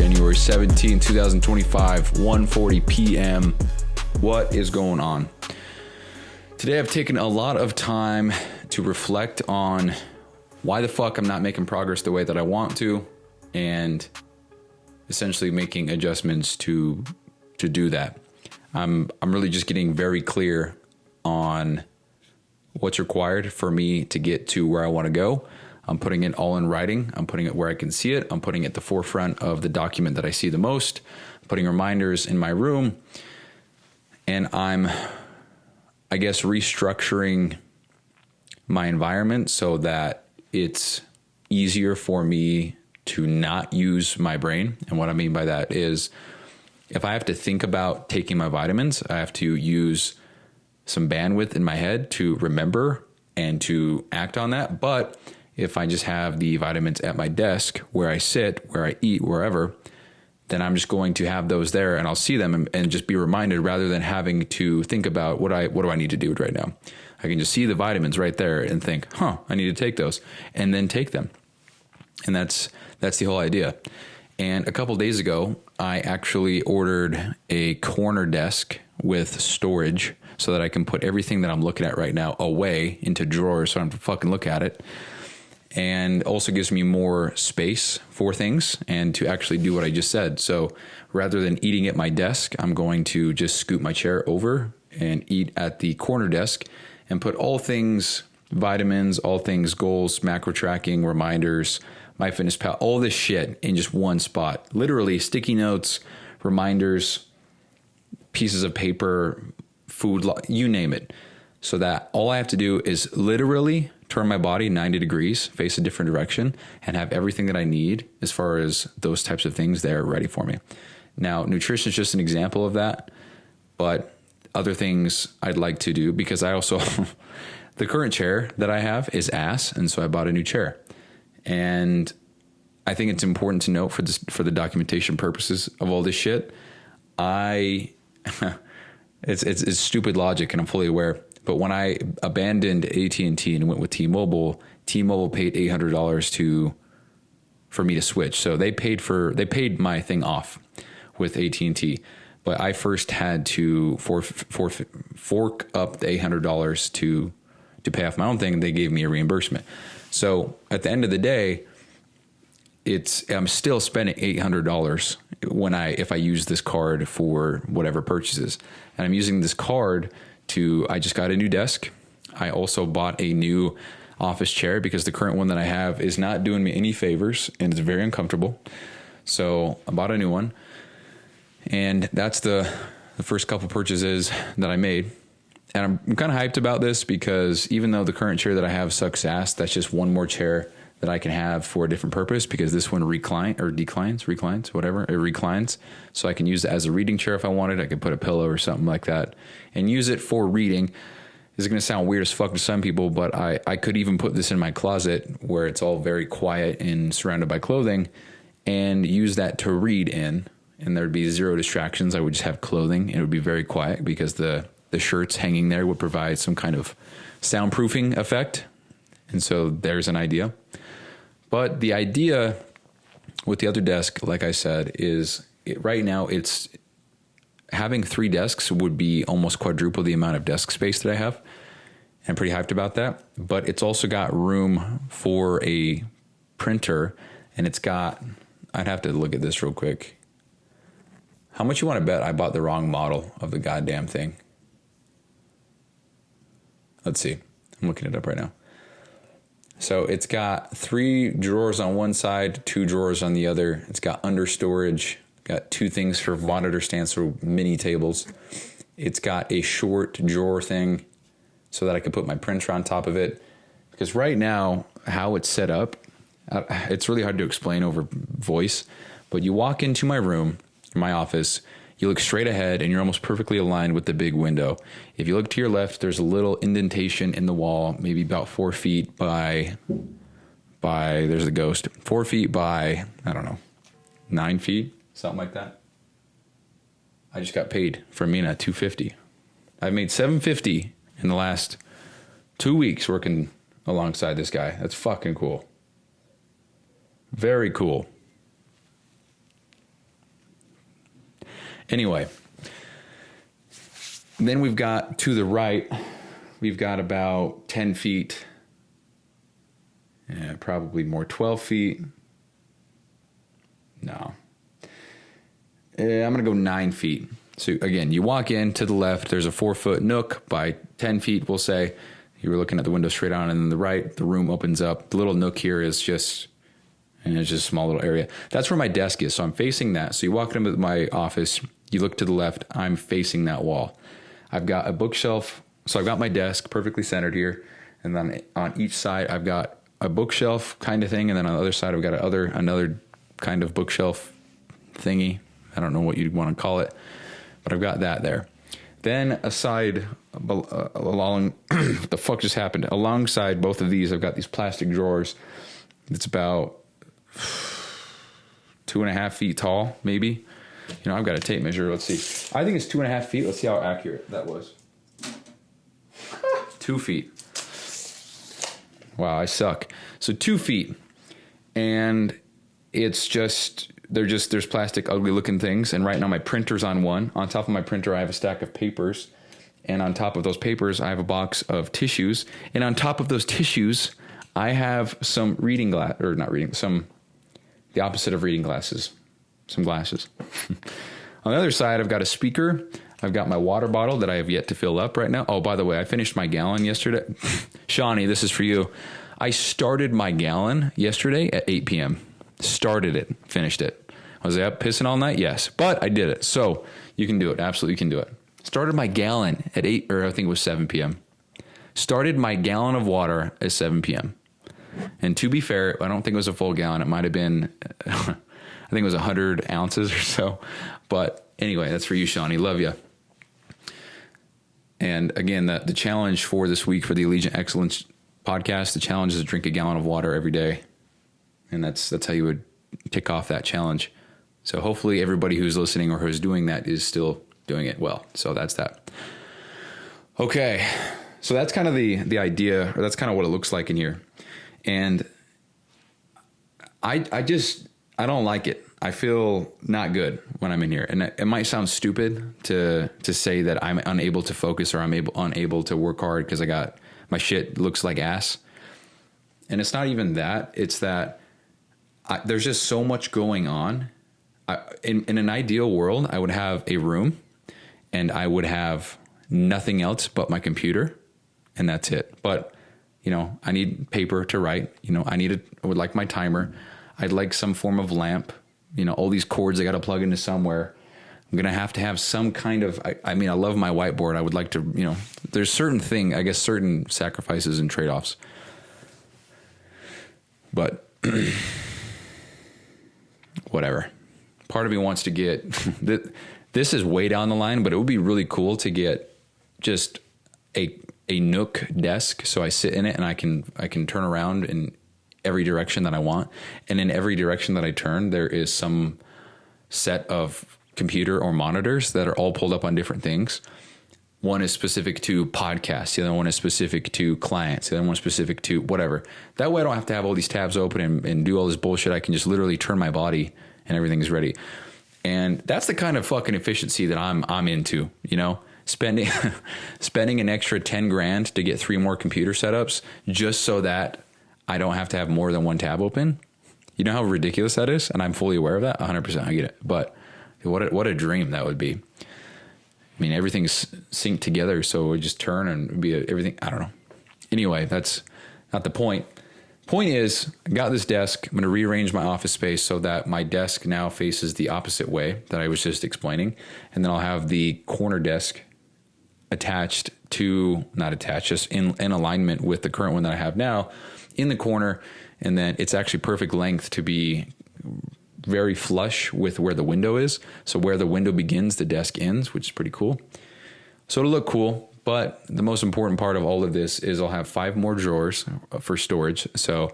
January 17, 2025, 1:40 p.m. What is going on? Today I've taken a lot of time to reflect on why the fuck I'm not making progress the way that I want to, and essentially making adjustments to do that. I'm really just getting very clear on what's required for me to get to where I want to go. I'm putting it all in writing. I'm putting it where I can see it. I'm putting it at the forefront of the document that I see the most. I'm putting reminders in my room. And I'm, I guess, restructuring my environment so that it's easier for me to not use my brain. And what I mean by that is, if I have to think about taking my vitamins, I have to use some bandwidth in my head to remember and to act on that. But if I just have the vitamins at my desk, where I sit, where I eat, wherever, then I'm just going to have those there and I'll see them and just be reminded, rather than having to think about what do I need to do right now. I can just see the vitamins right there and think, I need to take those, and then take them. And that's the whole idea. And a couple days ago, I actually ordered a corner desk with storage so that I can put everything that I'm looking at right now away into drawers so I don't have to fucking look at it. And also gives me more space for things and to actually do what I just said. So rather than eating at my desk, I'm going to just scoot my chair over and eat at the corner desk and put all things vitamins, all things goals, macro tracking, reminders, MyFitnessPal, all this shit in just one spot. Literally sticky notes, reminders, pieces of paper, food, you name it. So that all I have to do is literally turn my body 90 degrees, face a different direction, and have everything that I need as far as those types of things there ready for me. Now, nutrition is just an example of that, but other things I'd like to do, because I also, the current chair that I have is ass, and so I bought a new chair. And I think it's important to note for the documentation purposes of all this shit, it's stupid logic, and I'm fully aware. But when I abandoned AT&T and went with T-Mobile paid $800 for me to switch. So they paid my thing off with AT&T, but I first had to fork up the $800 to pay off my own thing, and they gave me a reimbursement. So at the end of the day, I'm still spending $800 if I use this card for whatever purchases, and I'm using this card I just got a new desk. I also bought a new office chair because the current one that I have is not doing me any favors and it's very uncomfortable. So I bought a new one, and that's the first couple purchases that I made. And I'm kind of hyped about this because even though the current chair that I have sucks ass, that's just one more chair that I can have for a different purpose, because this one reclines, whatever. It reclines. So I can use it as a reading chair if I wanted. I could put a pillow or something like that and use it for reading. This is going to sound weird as fuck to some people, but I could even put this in my closet where it's all very quiet and surrounded by clothing, and use that to read in. And there'd be zero distractions. I would just have clothing, and it would be very quiet because the shirts hanging there would provide some kind of soundproofing effect. And so there's an idea. But the idea with the other desk, like I said, is right now it's having 3 desks would be almost quadruple the amount of desk space that I have. I'm pretty hyped about that. But it's also got room for a printer, and I'd have to look at this real quick. How much you want to bet I bought the wrong model of the goddamn thing? Let's see. I'm looking it up right now. So it's got 3 drawers on one side, 2 drawers on the other. It's got under storage, got 2 things for monitor stands or mini tables. It's got a short drawer thing so that I can put my printer on top of it. Because right now, how it's set up, it's really hard to explain over voice. But you walk into my room, my office, you look straight ahead, and you're almost perfectly aligned with the big window. If you look to your left, there's a little indentation in the wall, maybe about 4 feet by there's the ghost, 4 feet by, I don't know, 9 feet, something like that. I just got paid for Mina $250. I've made $750 in the last 2 weeks working alongside this guy. That's fucking cool. Very cool. Anyway, then we've got to the right, we've got about 10 feet, probably more, 12 feet. No. I'm going to go 9 feet. So again, you walk in to the left, there's a 4-foot nook by 10 feet, we'll say. You were looking at the window straight on, and then the right, the room opens up. The little nook here is just, and it's just a small little area. That's where my desk is. So I'm facing that. So you walk into my office, you look to the left, I'm facing that wall. I've got a bookshelf. So I've got my desk perfectly centered here. And then on each side, I've got a bookshelf kind of thing. And then on the other side, I've got another kind of bookshelf thingy. I don't know what you'd want to call it, but I've got that there. Then aside, along, what the fuck just happened? Alongside both of these, I've got these plastic drawers. It's about 2.5 feet tall, maybe. I've got a tape measure. Let's see. I think it's 2.5 feet. Let's see how accurate that was. 2 feet. Wow, I suck. So 2 feet. And it's just, there's plastic, ugly looking things. And right now my printer's on one. On top of my printer, I have a stack of papers. And on top of those papers, I have a box of tissues. And on top of those tissues, I have some the opposite of reading glasses, some glasses. On the other side, I've got a speaker. I've got my water bottle that I have yet to fill up right now. Oh, by the way, I finished my gallon yesterday. Shawnee, this is for you. I started my gallon yesterday at 8 p.m. Started it, finished it. Was I up pissing all night? Yes, but I did it. So you can do it. Absolutely, you can do it. Started my gallon at 8, or I think it was 7 p.m. Started my gallon of water at 7 p.m. And to be fair, I don't think it was a full gallon. It might have been, I think it was 100 ounces or so. But anyway, that's for you, Shawnee. Love you. And again, the challenge for this week for the Allegiant Excellence podcast, the challenge is to drink a gallon of water every day. And that's how you would tick off that challenge. So hopefully everybody who's listening or who's doing that is still doing it well. So that's that. Okay. So that's kind of the idea, or that's kind of what it looks like in here. And I don't like it. I feel not good when I'm in here. And it might sound stupid to say that I'm unable to focus or I'm unable to work hard because my shit looks like ass. And it's not even that. It's that there's just so much going on. In an ideal world, I would have a room and I would have nothing else but my computer, and that's it. But, I need paper to write. I would like my timer. I'd like some form of lamp. All these cords I got to plug into somewhere. I'm going to have some kind of, I love my whiteboard. I would like to, there's certain sacrifices and trade-offs. But whatever. Part of me wants to get, this is way down the line, but it would be really cool to get just a Nook desk. So I sit in it and I can turn around in every direction that I want. And in every direction that I turn, there is some set of computer or monitors that are all pulled up on different things. One is specific to podcasts. The other one is specific to clients. The other one is specific to whatever. That way I don't have to have all these tabs open and do all this bullshit. I can just literally turn my body and everything's ready. And that's the kind of fucking efficiency that I'm into, spending an extra 10 grand to get 3 more computer setups just so that I don't have to have more than one tab open. You know how ridiculous that is? And I'm fully aware of that. 100%. I get it. But what a dream that would be. Everything's synced together. So we just turn and it'd be everything. I don't know. Anyway, that's not the point. Point is, I got this desk. I'm going to rearrange my office space so that my desk now faces the opposite way that I was just explaining. And then I'll have the corner desk just in alignment with the current one that I have now in the corner. And then it's actually perfect length to be very flush with where the window is. So where the window begins, the desk ends, which is pretty cool. So it'll look cool. But the most important part of all of this is I'll have 5 more drawers for storage. So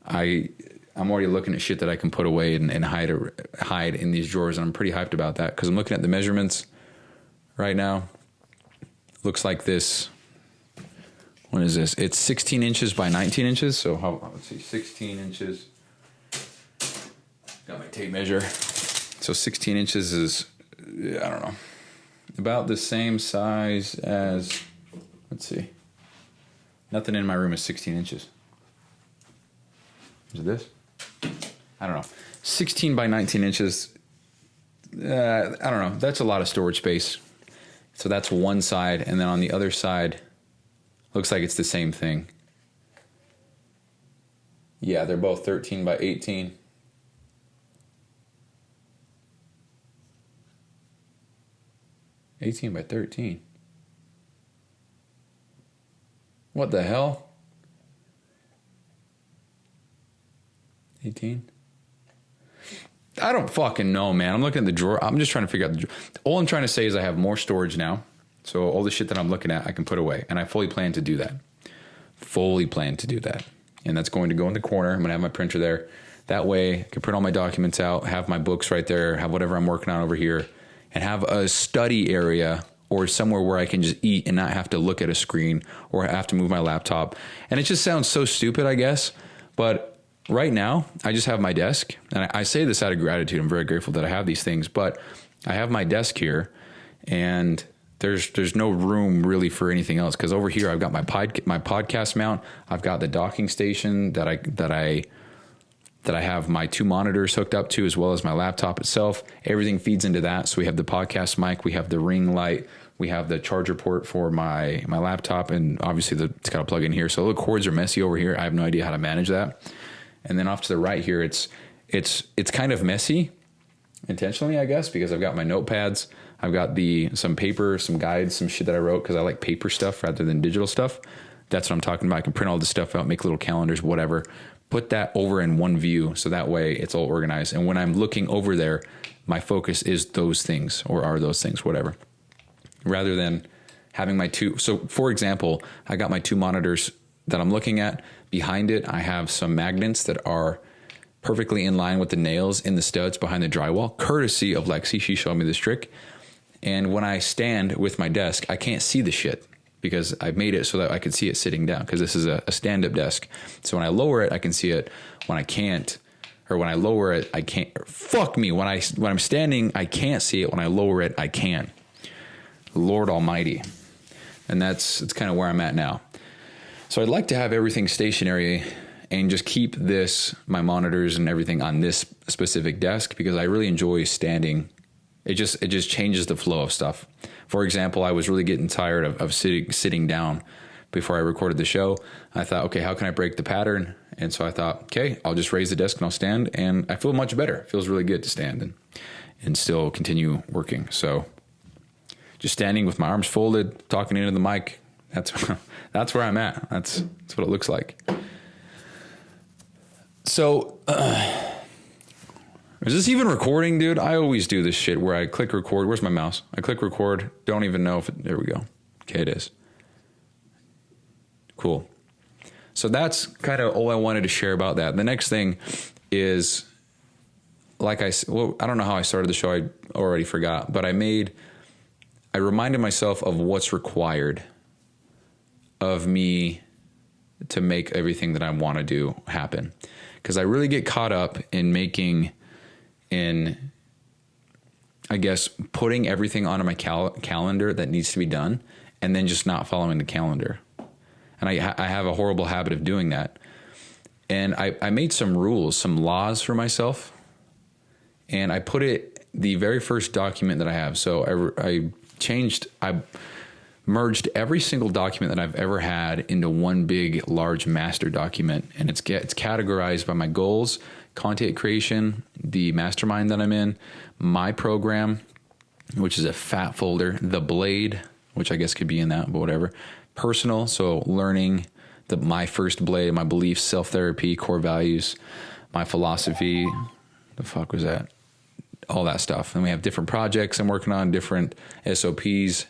I'm already looking at shit that I can put away and hide in these drawers. And I'm pretty hyped about that because I'm looking at the measurements right now. Looks like this. What is this? It's 16 inches by 19 inches. So let's see, 16 inches. Got my tape measure. So 16 inches is I don't know, about the same size as, let's see. Nothing in my room is 16 inches. Is it this? I don't know. 16 by 19 inches. I don't know. That's a lot of storage space. So that's one side. And then on the other side, looks like it's the same thing. Yeah, they're both 13 by 18. $18 by 13. What the hell? 18? I don't fucking know, man. I'm looking at the drawer. I'm just trying to figure out the drawer. All I'm trying to say is I have more storage now. So all the shit that I'm looking at, I can put away. And I fully plan to do that. And that's going to go in the corner. I'm going to have my printer there. That way I can print all my documents out, have my books right there, have whatever I'm working on over here, and have a study area or somewhere where I can just eat and not have to look at a screen or have to move my laptop. And it just sounds so stupid, I guess. But right now, I just have my desk. And I say this out of gratitude. I'm very grateful that I have these things. But I have my desk here, and there's no room really for anything else. Because over here, I've got my podcast mount. I've got the docking station that I have my 2 monitors hooked up to, as well as my laptop itself. Everything feeds into that. So we have the podcast mic, we have the ring light, we have the charger port for my laptop, and obviously it's got a plug in here. So the cords are messy over here. I have no idea how to manage that. And then off to the right here, it's kind of messy intentionally, I guess, because I've got my notepads, I've got some paper, some guides, some shit that I wrote because I like paper stuff rather than digital stuff. That's what I'm talking about. I can print all this stuff out, make little calendars, whatever. Put that over in one view so that way it's all organized. And when I'm looking over there, my focus is those things or are those things, whatever. Rather than having my 2. So for example, I got my 2 monitors that I'm looking at. Behind it, I have some magnets that are perfectly in line with the nails in the studs behind the drywall, courtesy of Lexi. She showed me this trick. And when I stand with my desk, I can't see the shit, because I've made it so that I could see it sitting down, because this is a stand-up desk. So when I lower it, I can see it. When I can't, or when I lower it, I can't. Fuck me. When I'm standing, I can't see it. When I lower it, I can. Lord Almighty. And it's kind of where I'm at now. So I'd like to have everything stationary and just keep my monitors and everything on this specific desk, because I really enjoy standing. It just changes the flow of stuff. For example, I was really getting tired of sitting down before I recorded the show. I thought, okay, how can I break the pattern? And so I thought, okay, I'll just raise the desk and I'll stand, and I feel much better. It feels really good to stand and still continue working. So just standing with my arms folded, talking into the mic, that's where I'm at. That's what it looks like. So, is this even recording, dude? I always do this shit where I click record. Where's my mouse? I click record. Don't even know if there we go. Okay, it is. Cool. So that's kind of all I wanted to share about that. The next thing is, I don't know how I started the show. I already forgot, but I reminded myself of what's required of me to make everything that I want to do happen. Because I really get caught up in I guess, putting everything onto my calendar that needs to be done, and then just not following the calendar. And I have a horrible habit of doing that. And I made some rules, some laws for myself, and I put it the very first document that I have. So I merged every single document that I've ever had into one big, large master document. And it's categorized by my goals, content creation, the mastermind that I'm in, my program, which is a fat folder, the blade, which I guess could be in that, but whatever. Personal, so learning, my first blade, my beliefs, self-therapy, core values, my philosophy, the fuck was that? All that stuff. And we have different projects I'm working on, different SOPs,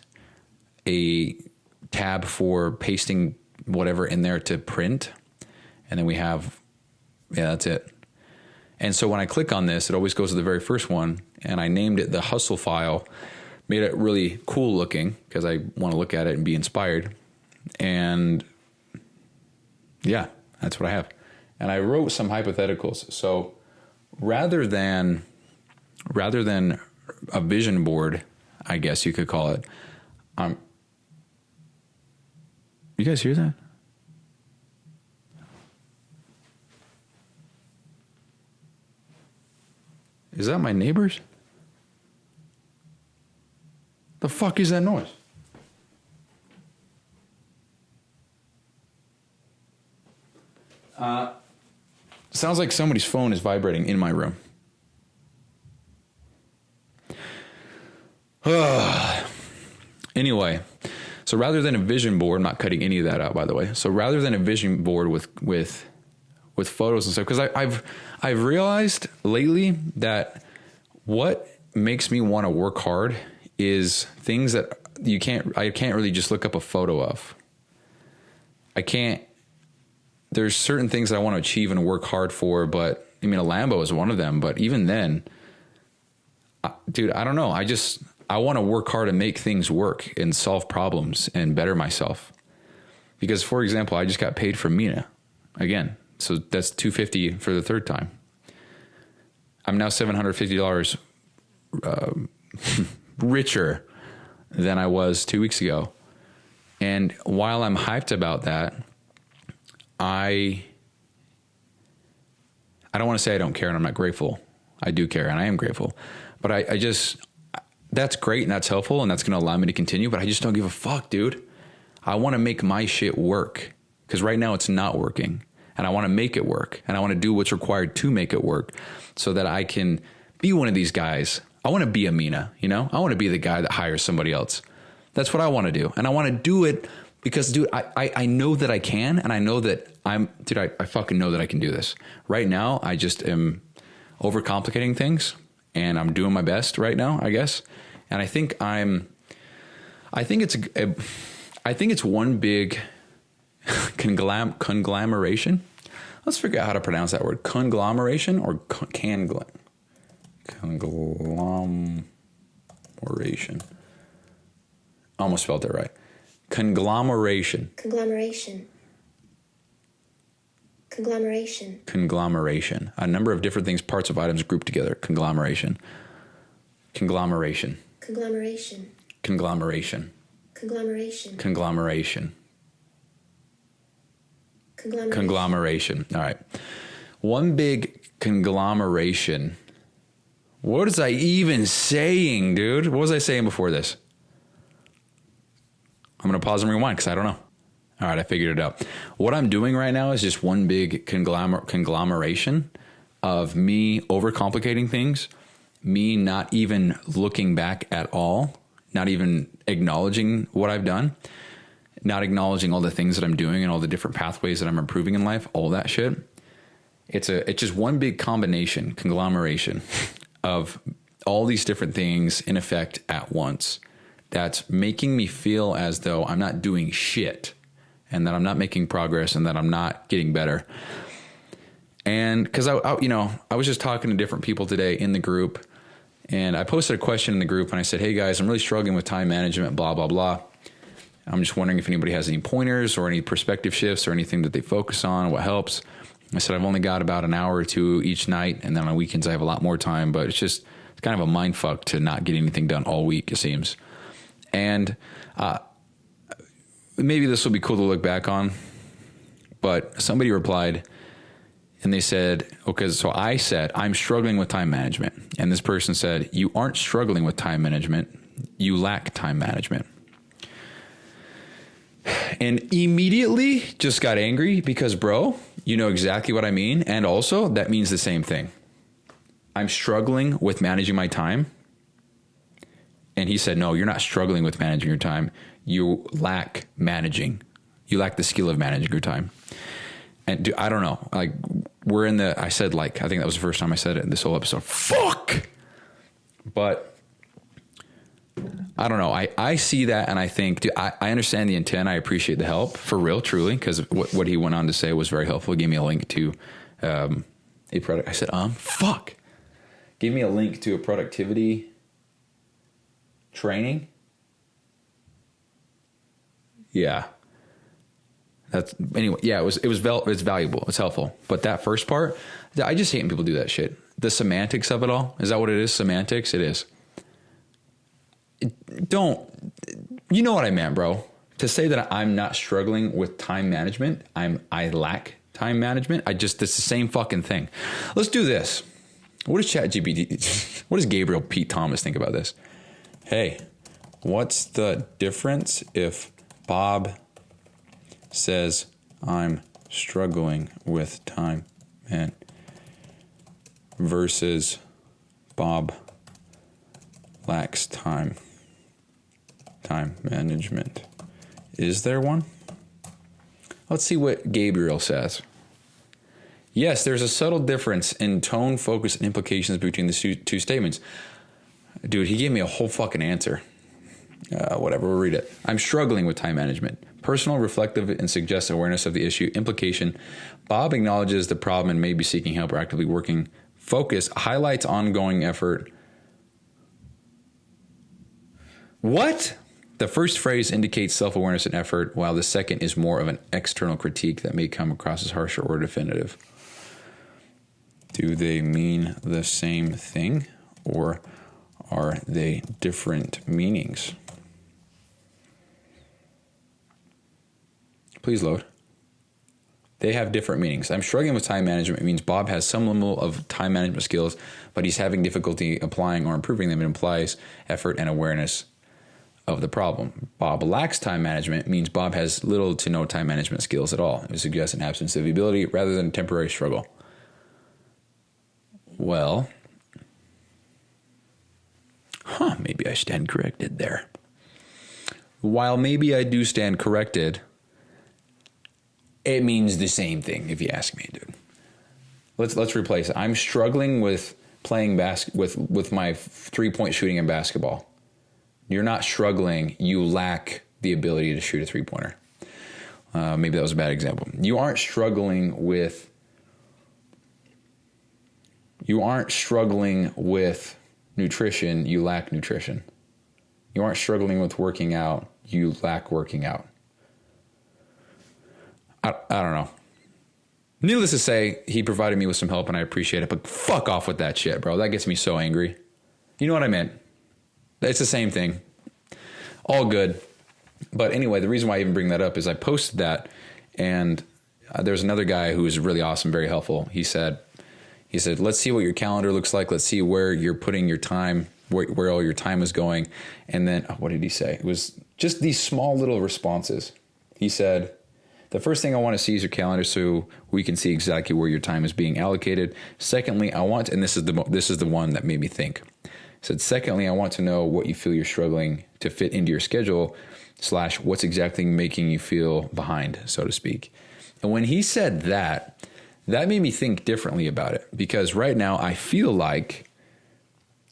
a tab for pasting whatever in there to print. And then we have, that's it. And so when I click on this, it always goes to the very first one. And I named it the hustle file, made it really cool looking because I want to look at it and be inspired. And yeah, that's what I have. And I wrote some hypotheticals. So rather than a vision board, I guess you could call it. You guys hear that? Is that my neighbors? The fuck is that noise? Sounds like somebody's phone is vibrating in my room. Anyway, so rather than a vision board, I'm not cutting any of that out, by the way. So rather than a vision board with photos and stuff, because I've realized lately that what makes me want to work hard is things that I can't really just look up a photo of. There's certain things that I want to achieve and work hard for, but I mean, a Lambo is one of them, but even then, dude, I don't know. I want to work hard and make things work and solve problems and better myself. Because, for example, I just got paid from Mina again. So that's $250 for the third time. I'm now $750 richer than I was 2 weeks ago. And while I'm hyped about that, I don't want to say I don't care and I'm not grateful. I do care and I am grateful. But I just, that's great and that's helpful and that's going to allow me to continue. But I just don't give a fuck, dude. I want to make my shit work because right now it's not working. And I want to make it work. And I want to do what's required to make it work so that I can be one of these guys. I want to be a Mina, you know? I want to be the guy that hires somebody else. That's what I want to do. And I want to do it because, dude, I know that I can. And I know that I fucking know that I can do this. Right now, I just am overcomplicating things. And I'm doing my best right now, I guess. And I think it's one big conglomeration. Let's figure out how to pronounce that word. Conglomeration or conglomeration. Almost spelled it right. Conglomeration. A number of different things, parts of items grouped together. Conglomeration. Conglomeration. All right. One big conglomeration. What was I even saying, dude? What was I saying before this? I'm going to pause and rewind because I don't know. All right, I figured it out. What I'm doing right now is just one big conglomeration of me overcomplicating things, me not even looking back at all, not even acknowledging what I've done, not acknowledging all the things that I'm doing and all the different pathways that I'm improving in life, all that shit. It's just one big conglomeration of all these different things in effect at once that's making me feel as though I'm not doing shit and that I'm not making progress and that I'm not getting better. And because I was just talking to different people today in the group, and I posted a question in the group and I said, hey guys, I'm really struggling with time management, blah, blah, blah. I'm just wondering if anybody has any pointers or any perspective shifts or anything that they focus on, what helps. I said, I've only got about an hour or two each night. And then on weekends I have a lot more time, but it's kind of a mind fuck to not get anything done all week, it seems. And, maybe this will be cool to look back on, but somebody replied and they said, okay, so I said, I'm struggling with time management. And this person said, you aren't struggling with time management. You lack time management. And immediately just got angry because, bro, you know exactly what I mean. And also that means the same thing. I'm struggling with managing my time. And he said, no, you're not struggling with managing your time. You lack the skill of managing your time. And dude, I don't know, like I think that was the first time I said it in this whole episode. Fuck. But I don't know. I see that and I think, dude, I understand the intent. I appreciate the help for real, truly. Cause what he went on to say was very helpful. He gave me a link to, a product. I said, fuck. Give me a link to a productivity training. Yeah. It's valuable. It's helpful. But that first part, I just hate when people do that shit. The semantics of it all. Is that what it is? Semantics? It is. you know what I meant, bro. To say that I'm not struggling with time management, I lack time management. It's the same fucking thing. Let's do this. What does ChatGPT, what does Gabriel Pete Thomas think about this? Hey, what's the difference if Bob says I'm struggling with time and versus Bob lacks time management? Is there one? Let's see what Gabriel says. Yes, there's a subtle difference in tone, focus, and implications between the two statements. Dude, he gave me a whole fucking answer. Whatever, we'll read it. I'm struggling with time management. Personal, reflective, and suggests awareness of the issue. Implication. Bob acknowledges the problem and may be seeking help or actively working. Focus highlights ongoing effort. What? The first phrase indicates self-awareness and effort, while the second is more of an external critique that may come across as harsher or definitive. Do they mean the same thing, or are they different meanings? Please load. They have different meanings. I'm struggling with time management. It means Bob has some level of time management skills, but he's having difficulty applying or improving them. It implies effort and awareness of the problem. Bob lacks time management means Bob has little to no time management skills at all. It suggests an absence of ability rather than temporary struggle. Well, maybe I stand corrected there. While maybe I do stand corrected, it means the same thing if you ask me, dude. Let's replace it. I'm struggling with playing with my 3-point shooting in basketball. You're not struggling. You lack the ability to shoot a 3-pointer. Maybe that was a bad example. You aren't struggling with nutrition. You lack nutrition. You aren't struggling with working out. You lack working out. I don't know. Needless to say, he provided me with some help and I appreciate it, but fuck off with that shit, bro. That gets me so angry. You know what I meant? It's the same thing. All good. But anyway, the reason why I even bring that up is I posted that, and there's another guy who was really awesome, very helpful. He said, let's see what your calendar looks like. Let's see where you're putting your time, where all your time is going. And then, what did he say? It was just these small little responses. He said, the first thing I want to see is your calendar so we can see exactly where your time is being allocated. Secondly, and this is the one that made me think. Said, secondly, I want to know what you feel you're struggling to fit into your schedule / what's exactly making you feel behind, so to speak. And when he said that made me think differently about it, because right now I feel like,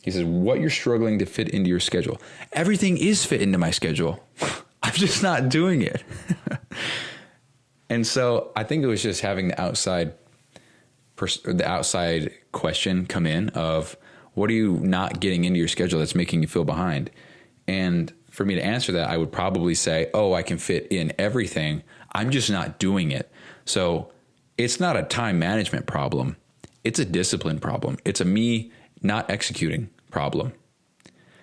he says, what you're struggling to fit into your schedule. Everything is fit into my schedule. I'm just not doing it. And so I think it was just having the outside question come in of, what are you not getting into your schedule that's making you feel behind? And for me to answer that, I would probably say, I can fit in everything. I'm just not doing it. So it's not a time management problem. It's a discipline problem. It's a me not executing problem,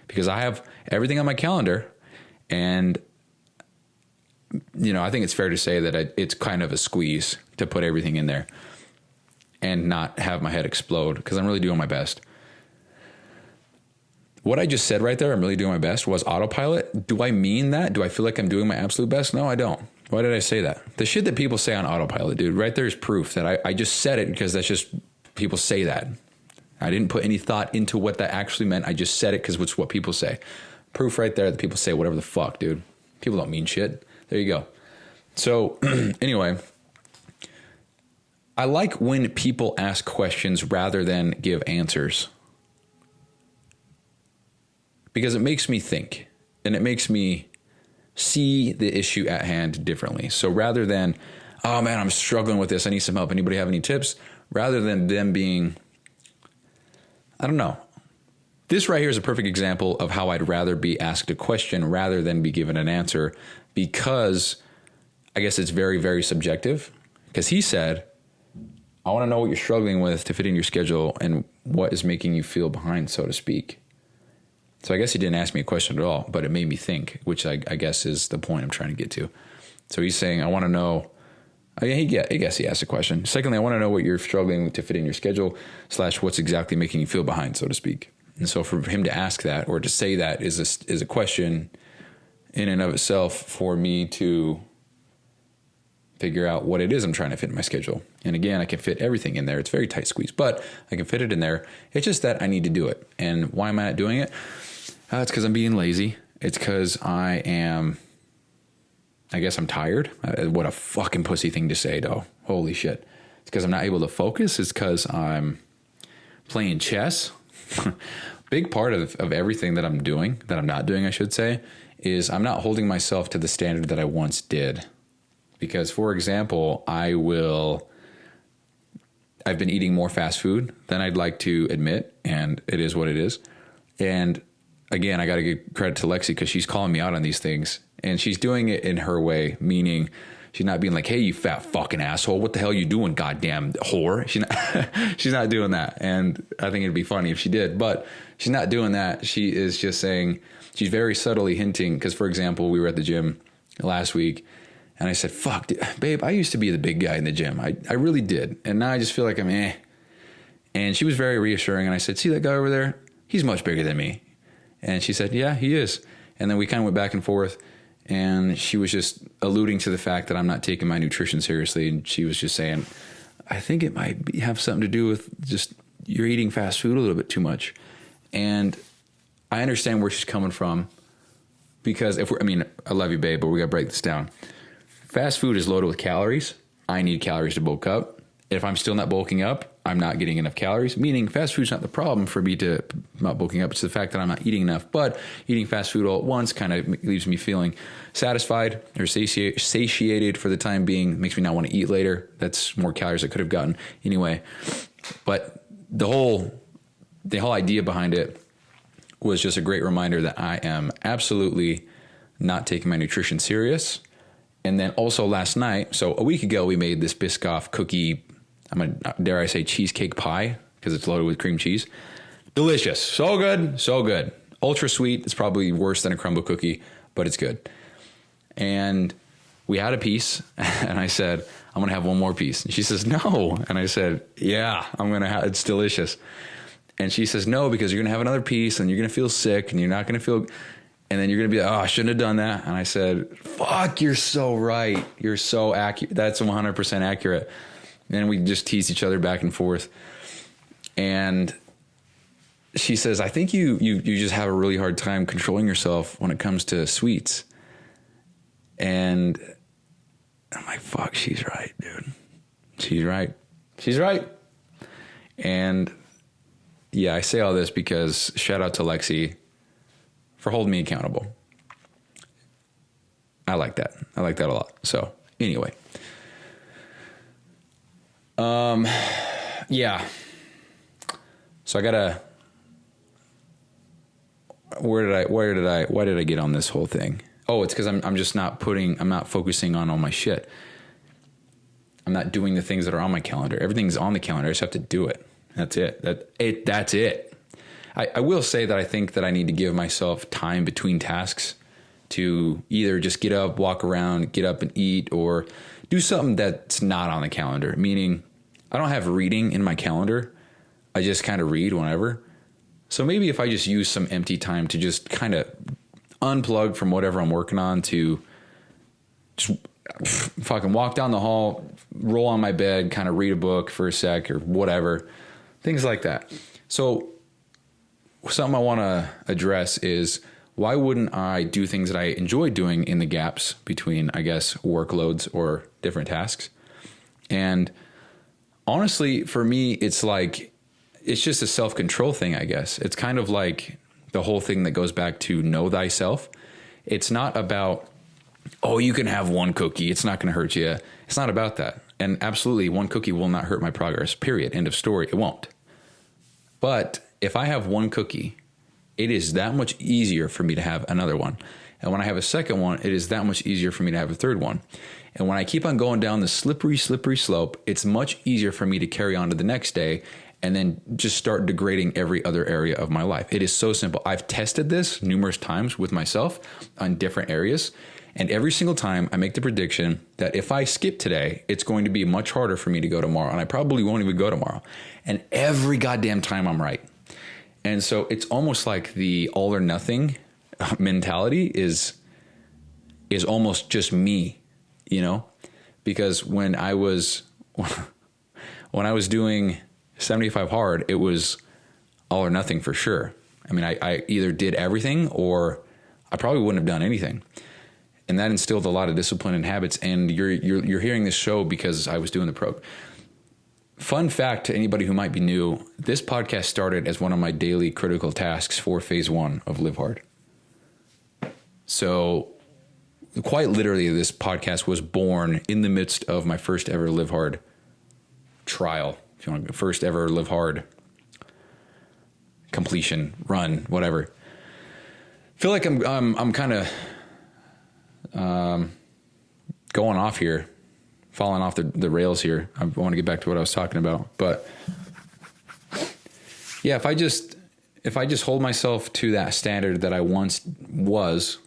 because I have everything on my calendar, and I think it's fair to say that it's kind of a squeeze to put everything in there and not have my head explode, because I'm really doing my best. What I just said right there, I'm really doing my best, was autopilot. Do I mean that? Do I feel like I'm doing my absolute best? No, I don't. Why did I say that? The shit that people say on autopilot, dude, right there is proof that I just said it because that's just, people say that. I didn't put any thought into what that actually meant. I just said it because it's what people say. Proof right there that people say whatever the fuck, dude. People don't mean shit. There you go. So anyway, I like when people ask questions rather than give answers, because it makes me think and it makes me see the issue at hand differently. So rather than, oh man, I'm struggling with this, I need some help, anybody have any tips? Rather than them being, I don't know. This right here is a perfect example of how I'd rather be asked a question rather than be given an answer, because I guess it's very, very subjective. Because he said, I want to know what you're struggling with to fit in your schedule and what is making you feel behind, so to speak. So I guess he didn't ask me a question at all, but it made me think, which I guess is the point I'm trying to get to. So he's saying, I want to know, I guess he asked a question. Secondly, I want to know what you're struggling to fit in your schedule / what's exactly making you feel behind, so to speak. And so for him to ask that or to say that is a question in and of itself for me to figure out what it is I'm trying to fit in my schedule. And again, I can fit everything in there. It's very tight squeeze, but I can fit it in there. It's just that I need to do it. And why am I not doing it? It's because I'm being lazy. It's because I guess I'm tired. What a fucking pussy thing to say, though. Holy shit. It's because I'm not able to focus. It's because I'm playing chess. Big part of everything that I'm doing, that I'm not doing, I should say, is I'm not holding myself to the standard that I once did. Because, for example, I've been eating more fast food than I'd like to admit, and it is what it is. And again, I got to give credit to Lexi because she's calling me out on these things, and she's doing it in her way, meaning she's not being like, "Hey, you fat fucking asshole, what the hell are you doing, goddamn whore?" She's not doing that, and I think it'd be funny if she did, but she's not doing that. She is just saying, she's very subtly hinting, because, for example, we were at the gym last week, and I said, "Fuck, dude, babe, I used to be the big guy in the gym. I really did, and now I just feel like I'm eh." And she was very reassuring, and I said, "See that guy over there? He's much bigger than me." And she said, "Yeah, he is." And then we kind of went back and forth, and she was just alluding to the fact that I'm not taking my nutrition seriously. And she was just saying, "I think it might have something to do with just you're eating fast food a little bit too much." And I understand where she's coming from, because I love you, babe, but we got to break this down. Fast food is loaded with calories. I need calories to bulk up. If I'm still not bulking up, I'm not getting enough calories, meaning fast food's not the problem for me to not bulking up. It's the fact that I'm not eating enough, but eating fast food all at once kind of leaves me feeling satisfied or satiated for the time being, makes me not want to eat later. That's more calories I could have gotten anyway. But the whole idea behind it was just a great reminder that I am absolutely not taking my nutrition serious. And then also last night, so a week ago, we made this Biscoff cookie, dare I say cheesecake pie, because it's loaded with cream cheese. Delicious. So good. So good. Ultra sweet. It's probably worse than a crumble cookie, but it's good. And we had a piece, and I said, "I'm going to have one more piece." And she says, "No." And I said, "Yeah, I'm going to have, it's delicious." And she says, "No, because you're going to have another piece, and you're going to feel sick, and you're not going to feel, and then you're going to be like, oh, I shouldn't have done that." And I said, "Fuck, you're so right. You're so accurate. That's 100% accurate." And we just tease each other back and forth. And she says, "I think you just have a really hard time controlling yourself when it comes to sweets." And I'm like, fuck, she's right, dude. She's right. She's right. And yeah, I say all this because shout out to Lexi for holding me accountable. I like that. I like that a lot. So anyway. Yeah. So I gotta, why did I get on this whole thing? Oh, it's because I'm not focusing on all my shit. I'm not doing the things that are on my calendar. Everything's on the calendar. I just have to do it. That's it. That's it. I will say that I think that I need to give myself time between tasks to either just get up, walk around, get up and eat, or do something that's not on the calendar. Meaning, I don't have reading in my calendar. I just kind of read whenever. So maybe if I just use some empty time to just kind of unplug from whatever I'm working on, to just fucking walk down the hall, roll on my bed, kind of read a book for a sec or whatever, things like that. So something I want to address is, why wouldn't I do things that I enjoy doing in the gaps between, I guess, workloads or different tasks? And honestly, for me, it's just a self-control thing, I guess. It's kind of like the whole thing that goes back to know thyself. It's not about, oh, you can have one cookie, it's not going to hurt you. It's not about that. And absolutely, one cookie will not hurt my progress, period. End of story. It won't. But if I have one cookie, it is that much easier for me to have another one. And when I have a second one, it is that much easier for me to have a third one. And when I keep on going down the slippery slope, it's much easier for me to carry on to the next day and then just start degrading every other area of my life. It is so simple. I've tested this numerous times with myself on different areas. And every single time I make the prediction that if I skip today, it's going to be much harder for me to go tomorrow. And I probably won't even go tomorrow. And every goddamn time I'm right. And so it's almost like the all or nothing mentality is almost just me, you know, because when I was doing 75 hard, it was all or nothing for sure. I mean, I either did everything or I probably wouldn't have done anything. And that instilled a lot of discipline and habits. And you're hearing this show because I was doing the probe. Fun fact to anybody who might be new, this podcast started as one of my daily critical tasks for phase 1 of Live Hard. So quite literally, this podcast was born in the midst of my first ever Live Hard trial. If you want, first ever Live Hard completion, run, whatever. Feel like I'm kind of going off here, falling off the rails here. I want to get back to what I was talking about, but yeah, if I just hold myself to that standard that I once was,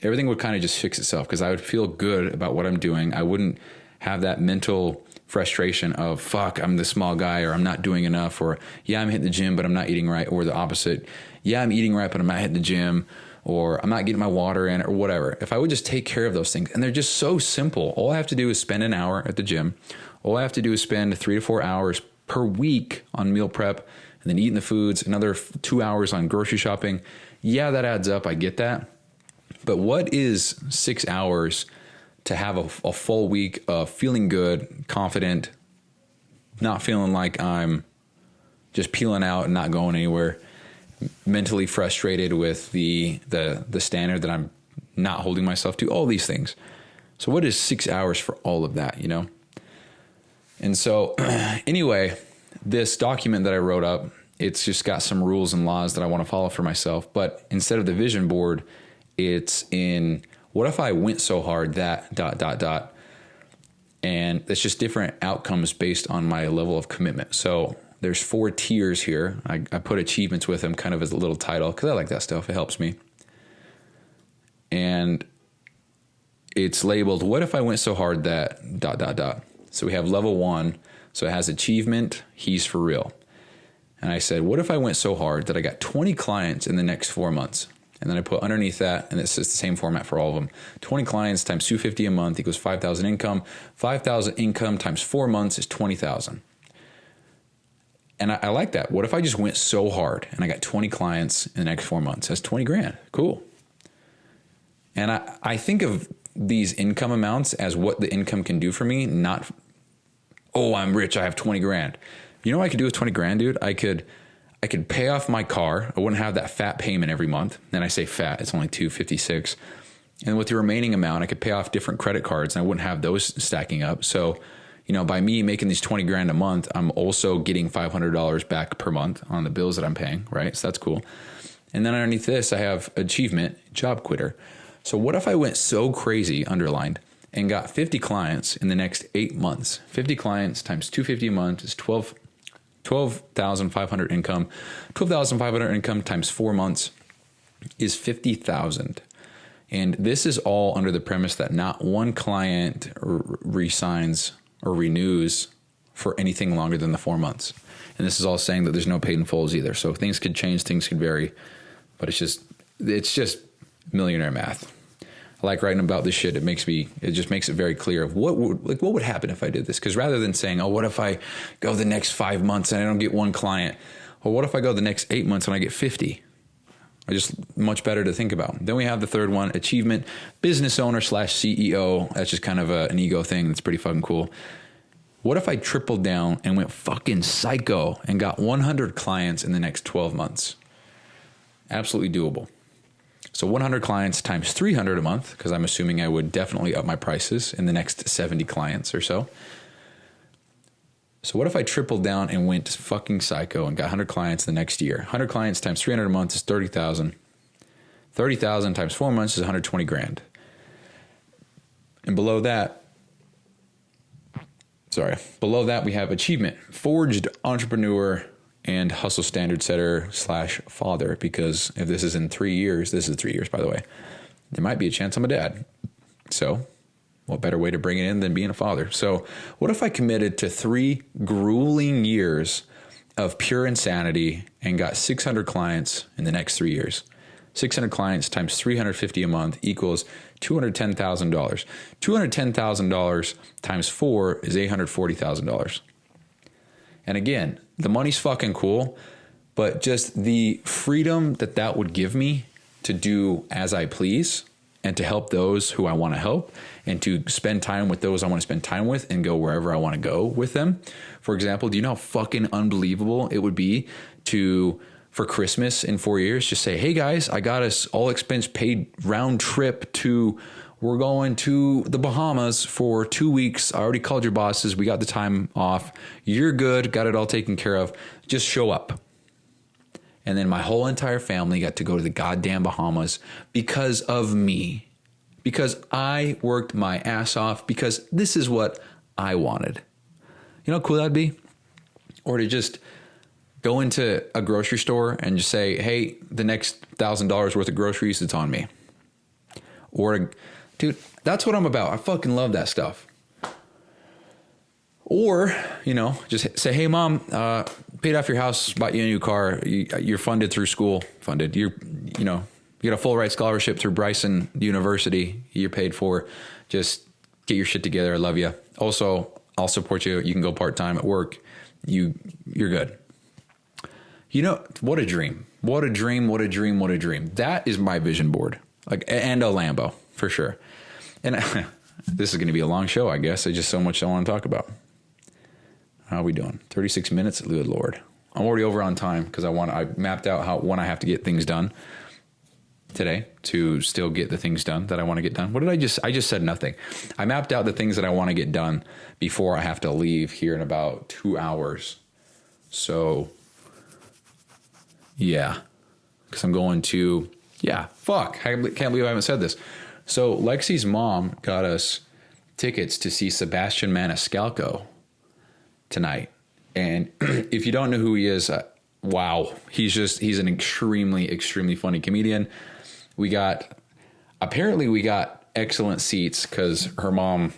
everything would kind of just fix itself because I would feel good about what I'm doing. I wouldn't have that mental frustration of fuck, I'm the small guy, or I'm not doing enough, or yeah, I'm hitting the gym, but I'm not eating right, or the opposite. Yeah, I'm eating right, but I'm not hitting the gym, or I'm not getting my water in, or whatever. If I would just take care of those things, and they're just so simple. All I have to do is spend an hour at the gym. All I have to do is spend 3 to 4 hours per week on meal prep, and then eating the foods, another 2 hours on grocery shopping. Yeah, that adds up. I get that. But what is 6 hours to have a full week of feeling good, confident, not feeling like I'm just peeling out and not going anywhere, mentally frustrated with the standard that I'm not holding myself to, all these things. So what is 6 hours for all of that, you know? And so anyway, this document that I wrote up, it's just got some rules and laws that I want to follow for myself. But instead of the vision board, it's in what if I went so hard that ... And it's just different outcomes based on my level of commitment. So there's 4 tiers here. I put achievements with them kind of as a little title because I like that stuff. It helps me. And it's labeled, what if I went so hard that ... So we have level 1. So it has achievement. He's for real. And I said, what if I went so hard that I got 20 clients in the next 4 months? And then I put underneath that, and it's just the same format for all of them. 20 clients times $250 a month equals 5,000 income. 5,000 income times 4 months is 20,000. And I like that. What if I just went so hard and I got 20 clients in the next 4 months? That's 20 grand. Cool. And I think of these income amounts as what the income can do for me, not, oh, I'm rich, I have 20 grand. You know what I could do with 20 grand, dude? I could pay off my car. I wouldn't have that fat payment every month. And I say fat, it's only $256. And with the remaining amount, I could pay off different credit cards and I wouldn't have those stacking up. So, you know, by me making these 20 grand a month, I'm also getting $500 back per month on the bills that I'm paying, right? So that's cool. And then underneath this, I have achievement, job quitter. So what if I went so crazy, underlined, and got 50 clients in the next 8 months? 50 clients times $250 a month is 12,500 income. 12,500 income times 4 months is 50,000. And this is all under the premise that not one client resigns or renews for anything longer than the 4 months. And this is all saying that there's no paid in fulls either. So things could change, things could vary, but it's just millionaire math. I like writing about this shit. It just makes it very clear of what would happen if I did this. Because rather than saying, oh, what if I go the next 5 months and I don't get one client? Or what if I go the next 8 months and I get 50? Just much better to think about. Then we have the third one, achievement, business owner / CEO. That's just kind of an ego thing. That's pretty fucking cool. What if I tripled down and went fucking psycho and got 100 clients in the next 12 months? Absolutely doable. So 100 clients times 300 a month, because I'm assuming I would definitely up my prices in the next 70 clients or so. So what if I tripled down and went fucking psycho and got 100 clients the next year? 100 clients times 300 a month is 30,000. 30,000 times 4 months is 120 grand. And below that, Below that, we have achievement, forged entrepreneur, and hustle standard setter / father. Because if this is in 3 years, this is 3 years, by the way, there might be a chance I'm a dad. So what better way to bring it in than being a father? So what if I committed to 3 grueling years of pure insanity and got 600 clients in the next 3 years? 600 clients times 350 a month equals $210,000. $210,000 times 4 is $840,000. And again, the money's fucking cool, but just the freedom that would give me to do as I please and to help those who I want to help and to spend time with those I want to spend time with and go wherever I want to go with them. For example, do you know how fucking unbelievable it would be to, for Christmas in 4 years, just say, hey guys, I got us all expense paid round trip we're going to the Bahamas for 2 weeks. I already called your bosses. We got the time off. You're good. Got it all taken care of. Just show up. And then my whole entire family got to go to the goddamn Bahamas because of me. Because I worked my ass off because this is what I wanted. You know how cool that'd be? Or to just go into a grocery store and just say, hey, the next $1,000 worth of groceries, it's on me. Or, dude, that's what I'm about. I fucking love that stuff. Or, just say, hey, mom, paid off your house, bought you a new car. You're funded through school. Funded. You get a full ride scholarship through Bryson University. You're paid for. Just get your shit together. I love you. Also, I'll support you. You can go part-time at work. You're good. What a dream. What a dream. What a dream. What a dream. That is my vision board. And a Lambo, for sure. And this is going to be a long show, I guess. There's just so much I want to talk about. How are we doing? 36 minutes? Good Lord. I'm already over on time because I mapped out when I have to get things done today to still get the things done that I want to get done. I just said nothing. I mapped out the things that I want to get done before I have to leave here in about 2 hours. So, yeah. Because I'm going to... Yeah, fuck. I can't believe I haven't said this. So Lexi's mom got us tickets to see Sebastian Maniscalco tonight. And if you don't know who he is, wow. He's an extremely, extremely funny comedian. We got excellent seats because her mom,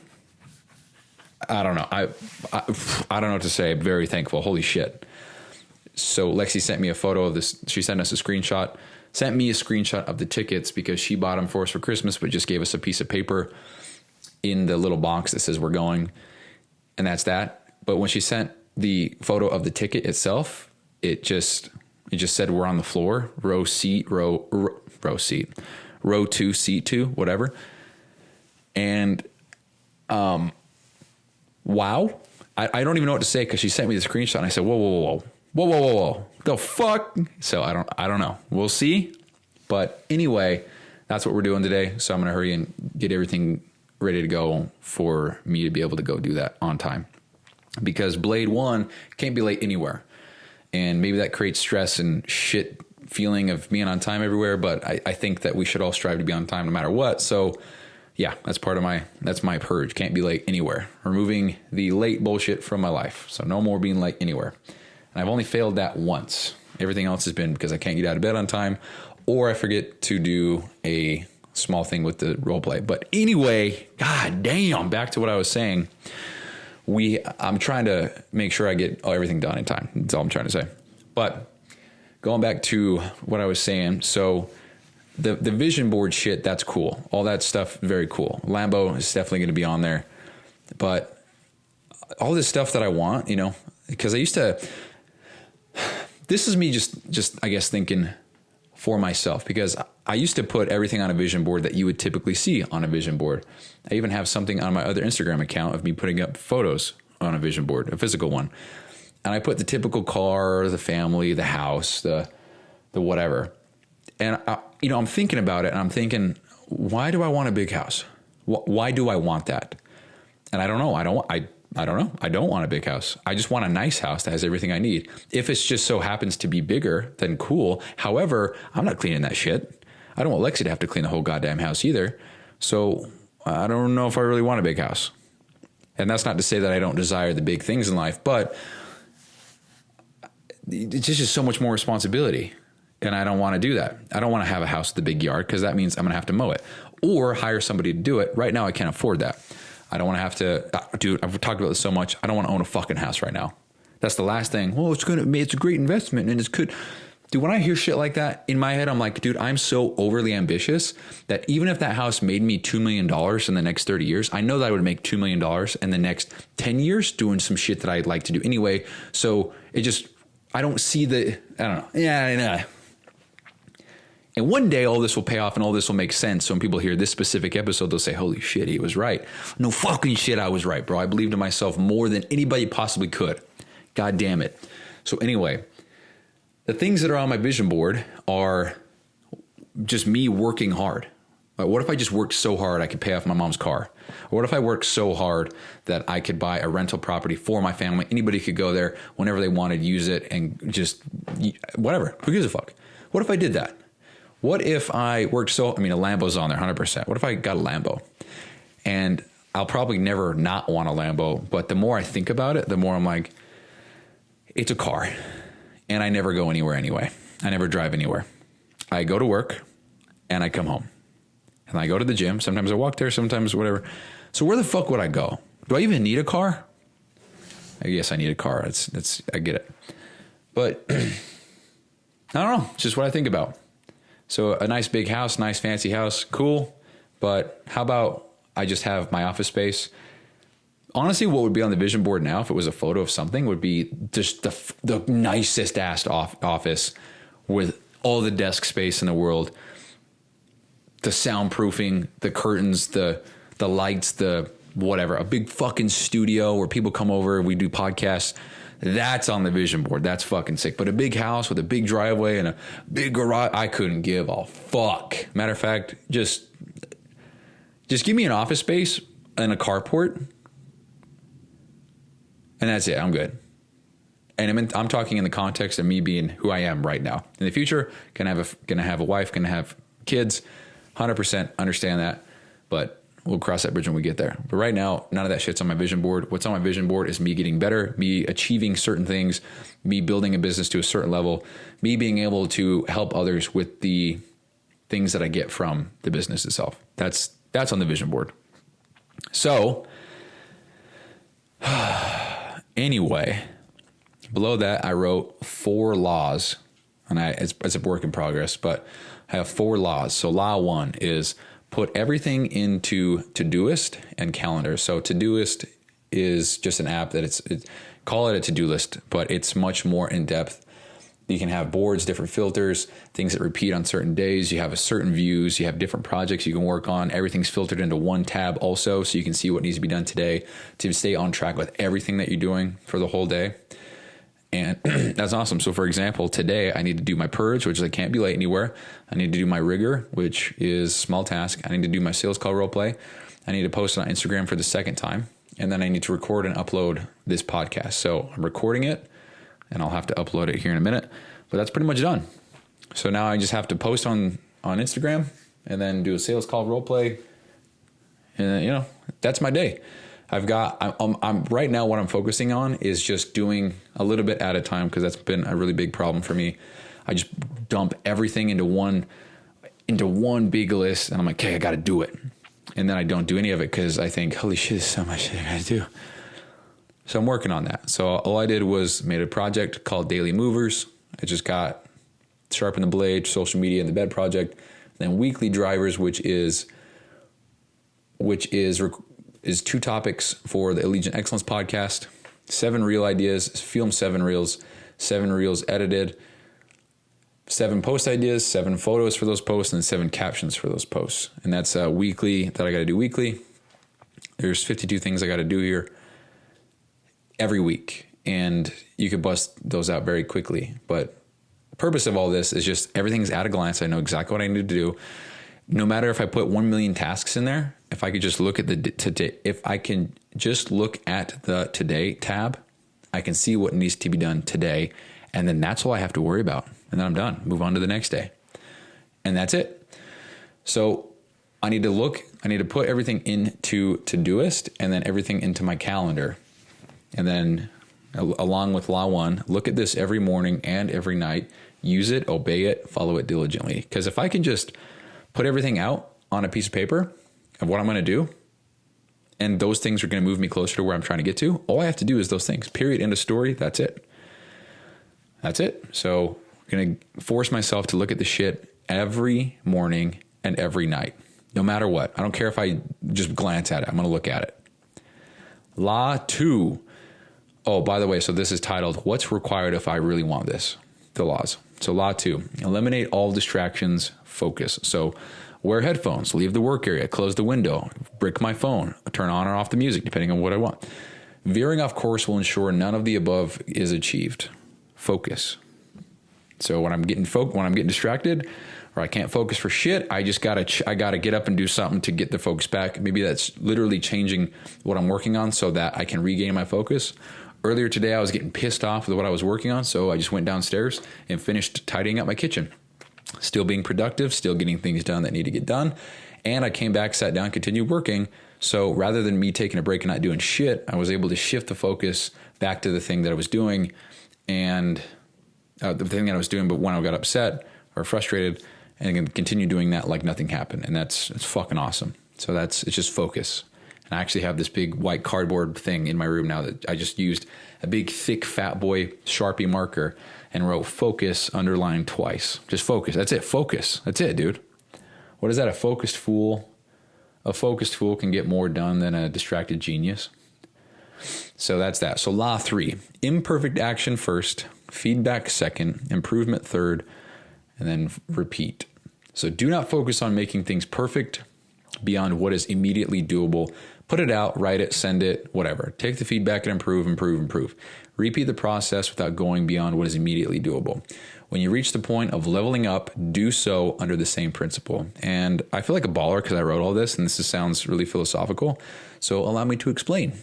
I don't know. I don't know what to say. I'm very thankful. Holy shit. So Lexi sent me a photo of this. She sent us a screenshot. Sent me a screenshot of the tickets because she bought them for us for Christmas, but just gave us a piece of paper in the little box that says we're going. And that's that. But when she sent the photo of the ticket itself, it just said we're on the floor, row seat, row 2, seat 2, whatever. And, wow. I don't even know what to say because she sent me the screenshot and I said, whoa. The fuck? So I don't know. We'll see. But anyway, that's what we're doing today. So I'm going to hurry and get everything ready to go for me to be able to go do that on time. Because Blade 1 can't be late anywhere. And maybe that creates stress and shit feeling of being on time everywhere. But I think that we should all strive to be on time no matter what. So yeah, that's my purge. Can't be late anywhere. Removing the late bullshit from my life. So no more being late anywhere. And I've only failed that once. Everything else has been because I can't get out of bed on time or I forget to do a small thing with the role play. But anyway, god damn, back to what I was saying. I'm trying to make sure I get everything done in time. That's all I'm trying to say. But going back to what I was saying. So the vision board shit, that's cool. All that stuff, very cool. Lambo is definitely going to be on there. But all this stuff that I want, because I used to... This is me just I guess thinking for myself because I used to put everything on a vision board that you would typically see on a vision board. I even have something on my other Instagram account of me putting up photos on a vision board, a physical one. And I put the typical car, the family, the house, the whatever. And I'm thinking about it and I'm thinking, why do I want a big house? Why do I want that? And I don't know. I don't know. I don't want a big house. I just want a nice house that has everything I need. If it just so happens to be bigger, then cool. However, I'm not cleaning that shit. I don't want Lexi to have to clean the whole goddamn house either. So I don't know if I really want a big house. And that's not to say that I don't desire the big things in life, but it's just so much more responsibility. And I don't want to do that. I don't want to have a house with a big yard because that means I'm going to have to mow it or hire somebody to do it. Right now, I can't afford that. I don't want to have to, dude, I've talked about this so much. I don't want to own a fucking house right now. That's the last thing. Well, it's a great investment and it's good. Dude, when I hear shit like that in my head, I'm like, dude, I'm so overly ambitious that even if that house made me $2 million in the next 30 years, I know that I would make $2 million in the next 10 years doing some shit that I'd like to do anyway. So it just, I don't see I don't know. Yeah, I know. And one day all this will pay off and all this will make sense. So when people hear this specific episode, they'll say, holy shit, he was right. No fucking shit, I was right, bro. I believed in myself more than anybody possibly could. God damn it. So anyway, the things that are on my vision board are just me working hard. Like, what if I just worked so hard I could pay off my mom's car? Or what if I worked so hard that I could buy a rental property for my family? Anybody could go there whenever they wanted, use it, and just whatever. Who gives a fuck? What if I did that? What if I worked a Lambo's on there 100%. What if I got a Lambo? And I'll probably never not want a Lambo, but the more I think about it, the more I'm like, it's a car. And I never go anywhere anyway. I never drive anywhere. I go to work and I come home. And I go to the gym. Sometimes I walk there, sometimes whatever. So where the fuck would I go? Do I even need a car? I guess I need a car. I get it. But I don't know. It's just what I think about. So a nice big house, nice fancy house, cool. But how about I just have my office space? Honestly, what would be on the vision board now, if it was a photo of something, would be just the nicest ass office with all the desk space in the world, the soundproofing, the curtains, the lights, the whatever, a big fucking studio where people come over, we do podcasts. That's on the vision board. That's fucking sick. But a big house with a big driveway and a big garage, I couldn't give a fuck. Matter of fact, just give me an office space and a carport. And that's it. I'm good. And I'm talking in the context of me being who I am right now. In the future, gonna have a wife, gonna have kids. 100% understand that. But we'll cross that bridge when we get there. But right now, none of that shit's on my vision board. What's on my vision board is me getting better, me achieving certain things, me building a business to a certain level, me being able to help others with the things that I get from the business itself. That's on the vision board. So anyway, below that, I wrote 4 laws, and it's a work in progress, but I have 4 laws. So law 1 is put everything into Todoist and calendar. So Todoist is just an app that call it a to-do list, but it's much more in depth. You can have boards, different filters, things that repeat on certain days. You have certain views. You have different projects you can work on. Everything's filtered into one tab also, so you can see what needs to be done today to stay on track with everything that you're doing for the whole day. And that's awesome. So for example, today I need to do my purge, which is I can't be late anywhere. I need to do my rigor, which is small task. I need to do my sales call role play. I need to post it on Instagram for the 2nd time. And then I need to record and upload this podcast. So I'm recording it and I'll have to upload it here in a minute, but that's pretty much done. So now I just have to post on Instagram and then do a sales call role play. And that's my day. I'm right now, what I'm focusing on is just doing a little bit at a time, because that's been a really big problem for me. I just dump everything into one big list, and I'm like, okay, I got to do it. And then I don't do any of it because I think, holy shit, there's so much shit I got to do. So I'm working on that. So all I did was made a project called Daily Movers. I just got Sharpen the Blade, social media, and the bed project. Then Weekly Drivers, which is 2 topics for the Allegiant Excellence podcast, 7 reel ideas, film 7 reels, 7 reels edited, 7 post ideas, 7 photos for those posts, and 7 captions for those posts. And that's weekly, that I got to do weekly. There's 52 things I got to do here every week. And you could bust those out very quickly. But the purpose of all this is just everything's at a glance. I know exactly what I need to do. No matter if I put 1 million tasks in there, if I could just look at the today tab, I can see what needs to be done today. And then that's all I have to worry about. And then I'm done. Move on to the next day. And that's it. So I need to look I need to put everything into Todoist and then everything into my calendar. And then along with Law 1, look at this every morning and every night, use it, obey it, follow it diligently. Because if I can just put everything out on a piece of paper of what I'm going to do, and those things are going to move me closer to where I'm trying to get to, all I have to do is those things. Period. End of story. That's it. That's it. So I'm going to force myself to look at the shit every morning and every night, no matter what. I don't care if I just glance at it. I'm going to look at it. Law 2. Oh, by the way, so this is titled, What's Required If I Really Want This? The laws. So Law 2, eliminate all distractions, focus. So wear headphones, leave the work area, close the window, brick my phone, turn on or off the music, depending on what I want. Veering off course will ensure none of the above is achieved. Focus. So when I'm getting distracted or I can't focus for shit, I gotta get up and do something to get the focus back. Maybe that's literally changing what I'm working on so that I can regain my focus. Earlier today, I was getting pissed off with what I was working on, so I just went downstairs and finished tidying up my kitchen. Still being productive, still getting things done that need to get done. And I came back, sat down, continued working. So rather than me taking a break and not doing shit, I was able to shift the focus back to the thing that I was doing and the thing that I was doing, but when I got upset or frustrated, and continue doing that like nothing happened. And it's fucking awesome. So it's just focus. And I actually have this big white cardboard thing in my room now that I just used a big, thick, fat boy Sharpie marker and wrote focus underlined twice. Just focus. That's it. Focus. That's it, dude. What is that? A focused fool? A focused fool can get more done than a distracted genius. So that's that. So Law 3, imperfect action first, feedback second, improvement third, and then repeat. So do not focus on making things perfect beyond what is immediately doable. Put it out, write it, send it, whatever. Take the feedback and improve. Repeat the process without going beyond what is immediately doable. When you reach the point of leveling up, do so under the same principle. And I feel like a baller because I wrote all this, and this sounds really philosophical. So allow me to explain.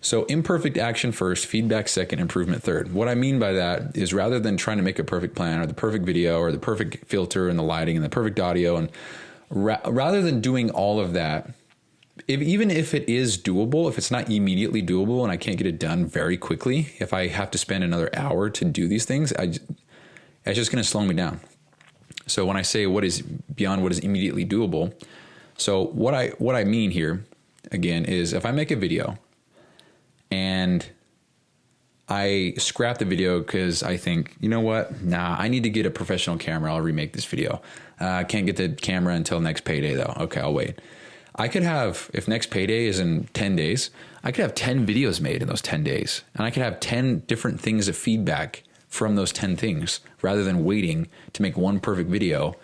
So imperfect action first, feedback second, improvement third. What I mean by that is rather than trying to make a perfect plan or the perfect video or the perfect filter and the lighting and the perfect audio, and rather than doing all of that, even if it is doable, if it's not immediately doable and I can't get it done very quickly, if I have to spend another hour to do these things, it's just going to slow me down. So when I say what is beyond what is immediately doable, so what I mean here, again, is if I make a video and I scrap the video because I think, you know what? Nah, I need to get a professional camera. I'll remake this video. I can't get the camera until next payday though. Okay, I'll wait. I could have, if next payday is in 10 days, I could have 10 videos made in those 10 days. And I could have 10 different things of feedback from those 10 things rather than waiting to make one perfect video.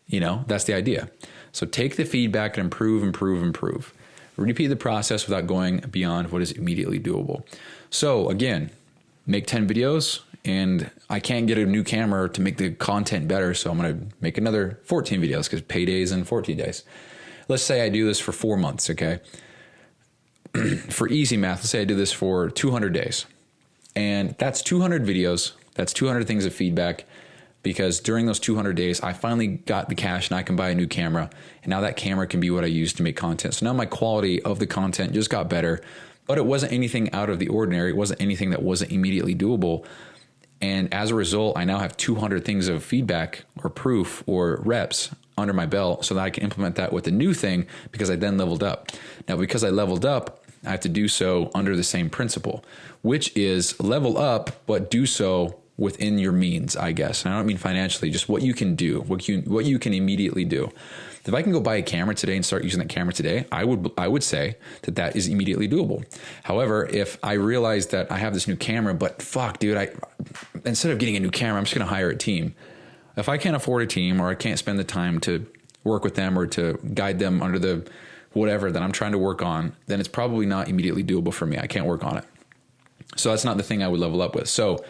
You know, that's the idea. So take the feedback and improve. Repeat the process without going beyond what is immediately doable. So again, make 10 videos and I can't get a new camera to make the content better. So I'm going to make another 14 videos because payday's in 14 days. Let's say I do this for 4 months, okay? For easy math, let's say I do this for 200 days. And that's 200 videos. That's 200 things of feedback because during those 200 days, I finally got the cash and I can buy a new camera. And now that camera can be what I use to make content. So now my quality of the content just got better, but it wasn't anything out of the ordinary. It wasn't anything that wasn't immediately doable. And as a result, I now have 200 things of feedback or proof or reps under my belt so that I can implement that with the new thing because I then leveled up. Now, because I leveled up, I have to do so under the same principle, which is level up, but do so within your means, I guess. And I don't mean financially, just what you can do, what you can immediately do. If I can go buy a camera today and start using that camera today, I would say that is immediately doable. However, if I realize that I have this new camera, but fuck, dude, instead of getting a new camera, I'm just going to hire a team. If I can't afford a team or I can't spend the time to work with them or to guide them under the whatever that I'm trying to work on, then it's probably not immediately doable for me. I can't work on it. So that's not the thing I would level up with. So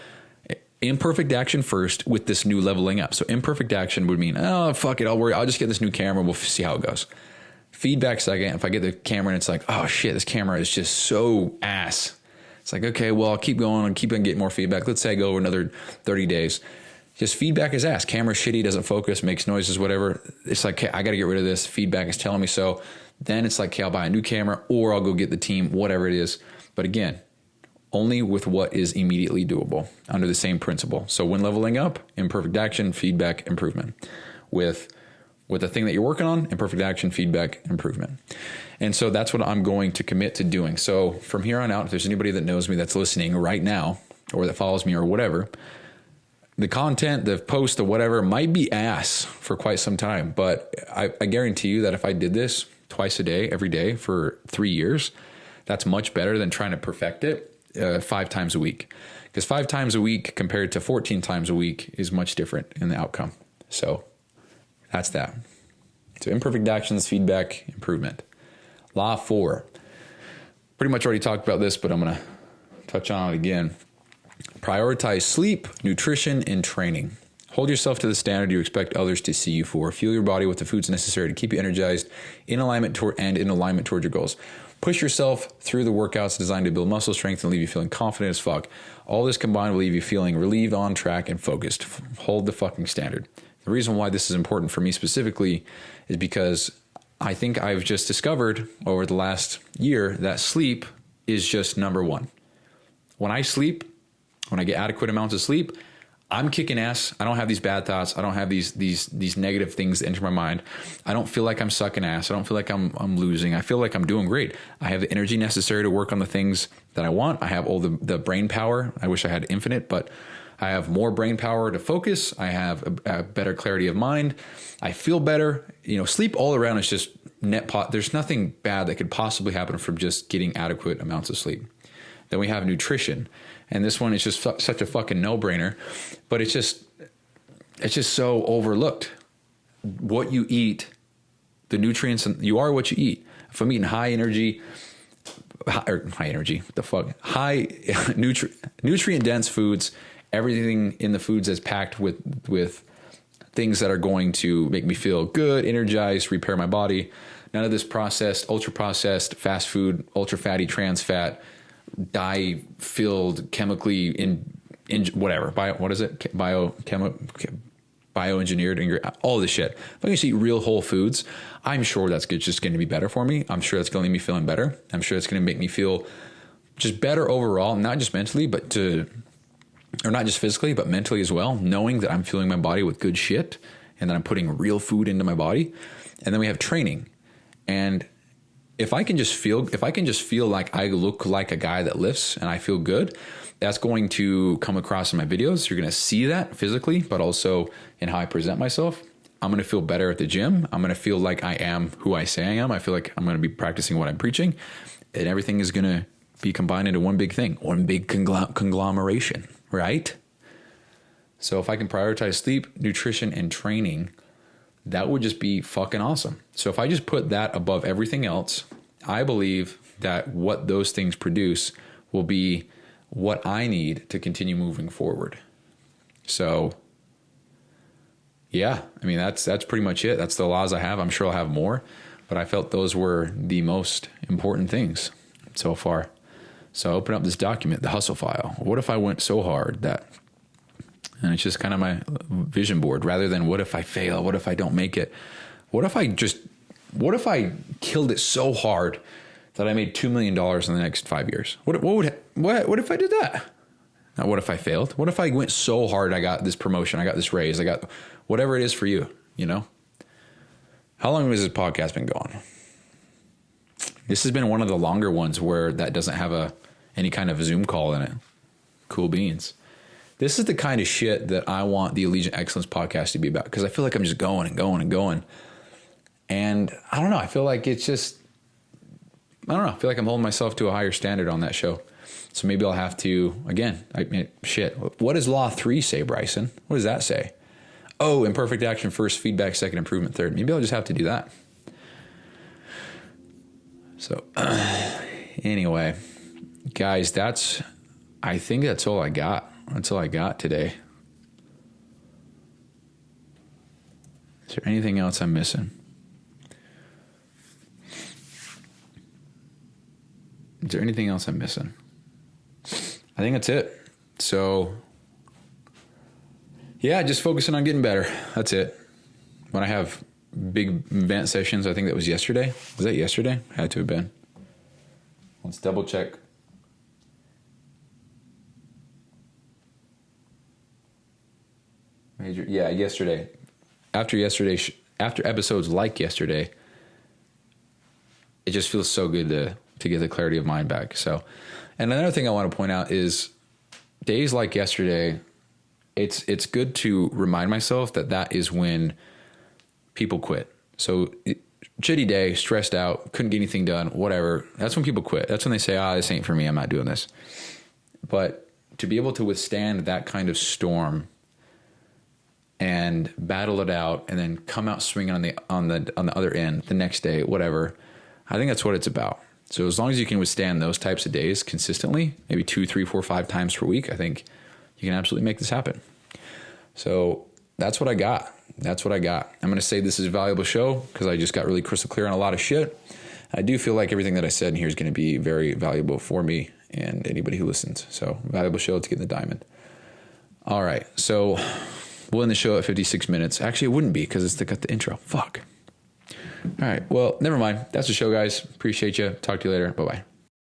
imperfect action first with this new leveling up. So imperfect action would mean, oh, fuck it, I'll just get this new camera. We'll see how it goes. Feedback second, if I get the camera and it's like, oh shit, this camera is just so ass. It's like, okay, well, I'll keep going and keep on getting more feedback. Let's say I go over another 30 days. Just feedback is asked. Camera's shitty, doesn't focus, makes noises, whatever. It's like, okay, I got to get rid of this. Feedback is telling me so. Then it's like, okay, I'll buy a new camera or I'll go get the team, whatever it is. But again, only with what is immediately doable under the same principle. So when leveling up, imperfect action, feedback, improvement. With the thing that you're working on, imperfect action, feedback, improvement. And so that's what I'm going to commit to doing. So from here on out, if there's anybody that knows me that's listening right now or that follows me or whatever, the content, the post, the whatever might be ass for quite some time. But I guarantee you that if I did this twice a day, every day for 3 years, that's much better than trying to perfect it 5 times a week. Because 5 times a week compared to 14 times a week is much different in the outcome. So that's that. So imperfect actions, feedback, improvement. Law 4. Pretty much already talked about this, but I'm going to touch on it again. Prioritize sleep, nutrition, and training. Hold yourself to the standard you expect others to see you for. Fuel your body with the foods necessary to keep you energized, in alignment toward your goals. Push yourself through the workouts designed to build muscle strength and leave you feeling confident as fuck. All this combined will leave you feeling relieved, on track, and focused. Hold the fucking standard. The reason why this is important for me specifically is because I think I've just discovered over the last year that sleep is just number one. When I sleep, when I get adequate amounts of sleep, I'm kicking ass. I don't have these bad thoughts. I don't have these negative things that enter my mind. I don't feel like I'm sucking ass. I don't feel like I'm losing. I feel like I'm doing great. I have the energy necessary to work on the things that I want. I have all the brain power. I wish I had infinite, but I have more brain power to focus. I have a better clarity of mind. I feel better. Sleep all around is just there's nothing bad that could possibly happen from just getting adequate amounts of sleep. Then we have nutrition. And this one is just such a fucking no-brainer, but it's just so overlooked. What you eat, the nutrients, you are what you eat. If I'm eating high nutrient dense foods, everything in the foods is packed with things that are going to make me feel good, energized, repair my body. None of this processed, ultra processed, fast food, ultra fatty, trans fat, dye filled, chemically in whatever, bioengineered, all this shit. If I can just eat real whole foods, I'm sure that's just going to be better for me. I'm sure that's going to leave me feeling better. I'm sure it's going to make me feel just better overall, not just mentally, or not just physically, but mentally as well, knowing that I'm fueling my body with good shit and that I'm putting real food into my body. And then we have training. And if I can just feel like I look like a guy that lifts and I feel good, that's going to come across in my videos. You're going to see that physically, but also in how I present myself. I'm going to feel better at the gym. I'm going to feel like I am who I say I am. I feel like I'm going to be practicing what I'm preaching, and everything is going to be combined into one big thing, one big conglomeration, right? So if I can prioritize sleep, nutrition, and training, that would just be fucking awesome. So if I just put that above everything else, I believe that what those things produce will be what I need to continue moving forward. So yeah, I mean, that's pretty much it. That's the laws I have. I'm sure I'll have more, but I felt those were the most important things so far. So I open up this document, the hustle file. What if I went so hard that... And it's just kind of my vision board rather than what if I fail? What if I don't make it? What if I killed it so hard that I made $2 million in the next 5 years? What if I did that? Now, what if I failed? What if I went so hard, I got this promotion, I got this raise, I got whatever it is for you, How long has this podcast been going? This has been one of the longer ones where that doesn't have any kind of Zoom call in it. Cool beans. This is the kind of shit that I want the Allegiant Excellence podcast to be about, because I feel like I'm just going and going and going. And I don't know. I feel like I feel like I'm holding myself to a higher standard on that show. So maybe I'll have to, again, what does Law 3 say, Bryson? What does that say? Oh, imperfect action first, feedback second, improvement third. Maybe I'll just have to do that. So anyway, guys, I think that's all I got. That's all I got today. Is there anything else I'm missing? I think that's it. So, Yeah, just focusing on getting better. That's it. When I have big event sessions, I think that was yesterday. Was that yesterday? Had to have been. Let's double check. Yeah, yesterday. After episodes like yesterday, it just feels so good to get the clarity of mind back. So, and another thing I want to point out is days like yesterday, it's good to remind myself that is when people quit. So shitty day, stressed out, couldn't get anything done, whatever. That's when people quit. That's when they say, this ain't for me. I'm not doing this. But to be able to withstand that kind of storm and battle it out and then come out swinging on the other end the next day, whatever, I think that's what it's about. So as long as you can withstand those types of days consistently, maybe 2, 3, 4, 5 times per week, I think you can absolutely make this happen. So that's what I got. I'm going to say this is a valuable show because I just got really crystal clear on a lot of shit. I do feel like everything that I said in here is going to be very valuable for me and anybody who listens. So valuable show to get the diamond. All right. So we'll end the show at 56 minutes. Actually, it wouldn't be because it's got the intro. Fuck. All right. Well, never mind. That's the show, guys. Appreciate you. Talk to you later. Bye-bye.